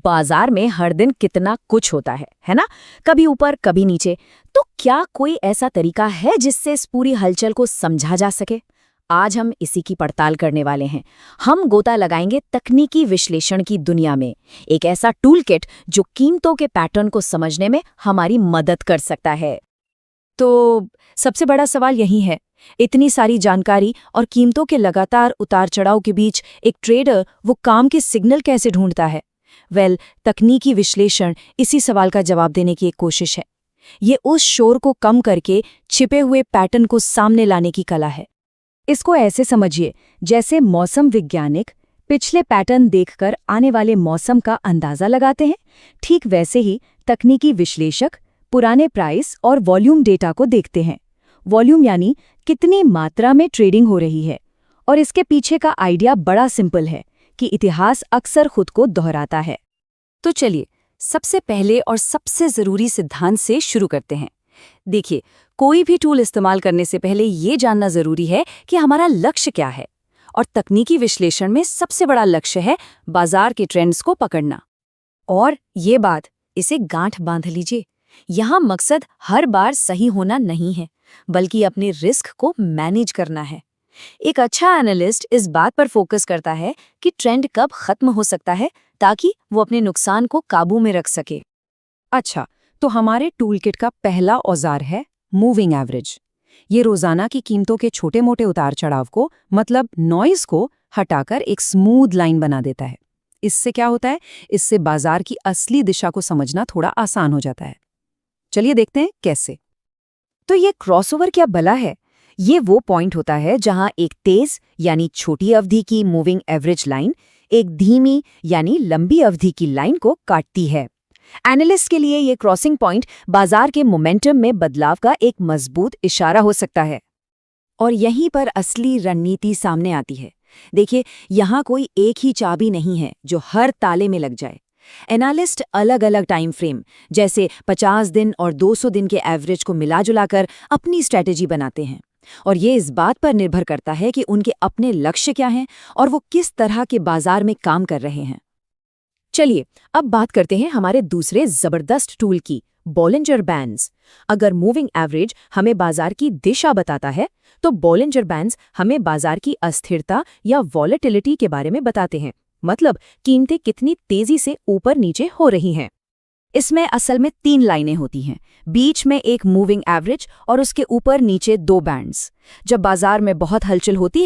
बाजार में हर दिन कितना कुछ होता है ना? कभी ऊपर कभी नीचे। तो क्या कोई ऐसा तरीका है जिससे इस पूरी हलचल को समझा जा सके? आज हम इसी की पड़ताल करने वाले हैं। हम गोता लगाएंगे तकनीकी विश्लेषण की दुनिया में, एक ऐसा टूल किट जो कीमतों के पैटर्न को समझने में हमारी मदद कर सकता है। तो सबसे बड़ा सवाल यही है, इतनी सारी जानकारी और कीमतों के लगातार उतार चढ़ाव के बीच एक ट्रेडर वो काम के सिग्नल कैसे ढूंढता है? तकनीकी विश्लेषण इसी सवाल का जवाब देने की एक कोशिश है। ये उस शोर को कम करके छिपे हुए पैटर्न को सामने लाने की कला है। इसको ऐसे समझिए जैसे मौसम वैज्ञानिक पिछले पैटर्न देखकर आने वाले मौसम का अंदाजा लगाते हैं, ठीक वैसे ही तकनीकी विश्लेषक पुराने प्राइस और वॉल्यूम डेटा को देखते हैं। वॉल्यूम यानी कितनी मात्रा में ट्रेडिंग हो रही है। और इसके पीछे का आइडिया बड़ा सिंपल है कि इतिहास अक्सर खुद को दोहराता है। तो चलिए सबसे पहले और सबसे जरूरी सिद्धांत से शुरू करते हैं। देखिए, कोई भी टूल इस्तेमाल करने से पहले ये जानना जरूरी है कि हमारा लक्ष्य क्या है। और तकनीकी विश्लेषण में सबसे बड़ा लक्ष्य है बाजार के ट्रेंड्स को पकड़ना। और ये बात, इसे गांठ बांध लीजिए, यहाँ मकसद हर बार सही होना नहीं है, बल्कि अपने रिस्क को मैनेज करना है। एक अच्छा एनालिस्ट इस बात पर फोकस करता है कि ट्रेंड कब खत्म हो सकता है, ताकि वो अपने नुकसान को काबू में रख सके। अच्छा, तो हमारे टूलकिट का पहला औजार है मूविंग एवरेज। ये रोजाना की कीमतों के छोटे मोटे उतार चढ़ाव को, मतलब नॉइज को हटाकर एक स्मूथ लाइन बना देता है। इससे क्या होता है? इससे बाजार की असली दिशा को समझना थोड़ा आसान हो जाता है। चलिए देखते हैं कैसे। तो ये क्रॉसओवर क्या भला है? ये वो पॉइंट होता है जहां एक तेज यानी छोटी अवधि की मूविंग एवरेज लाइन एक धीमी यानी लंबी अवधि की लाइन को काटती है। एनालिस्ट के लिए ये क्रॉसिंग पॉइंट बाजार के मोमेंटम में बदलाव का एक मजबूत इशारा हो सकता है। और यहीं पर असली रणनीति सामने आती है। देखिए, यहाँ कोई एक ही चाबी नहीं है जो हर ताले में लग जाए। एनालिस्ट अलग अलग टाइम फ्रेम जैसे 50 दिन और 200 दिन के एवरेज को मिला जुलाकर अपनी स्ट्रेटेजी बनाते हैं। और ये इस बात पर निर्भर करता है कि उनके अपने लक्ष्य क्या हैं और वो किस तरह के बाजार में काम कर रहे हैं। चलिए अब बात करते हैं हमारे दूसरे जबरदस्त टूल की, बॉलिंजर बैंड्स। अगर मूविंग एवरेज हमें बाजार की दिशा बताता है, तो बॉलिंजर बैंड्स हमें बाजार की अस्थिरता या वॉलेटिलिटी के बारे में बताते हैं, मतलब कीमतें कितनी तेजी से ऊपर नीचे हो रही हैं। इसमें असल में 3 लाइनें होती हैं, बीच में एक मूविंग एवरेज और उसके ऊपर नीचे 2 बैंड्स। जब बाजार में बहुत हलचल होती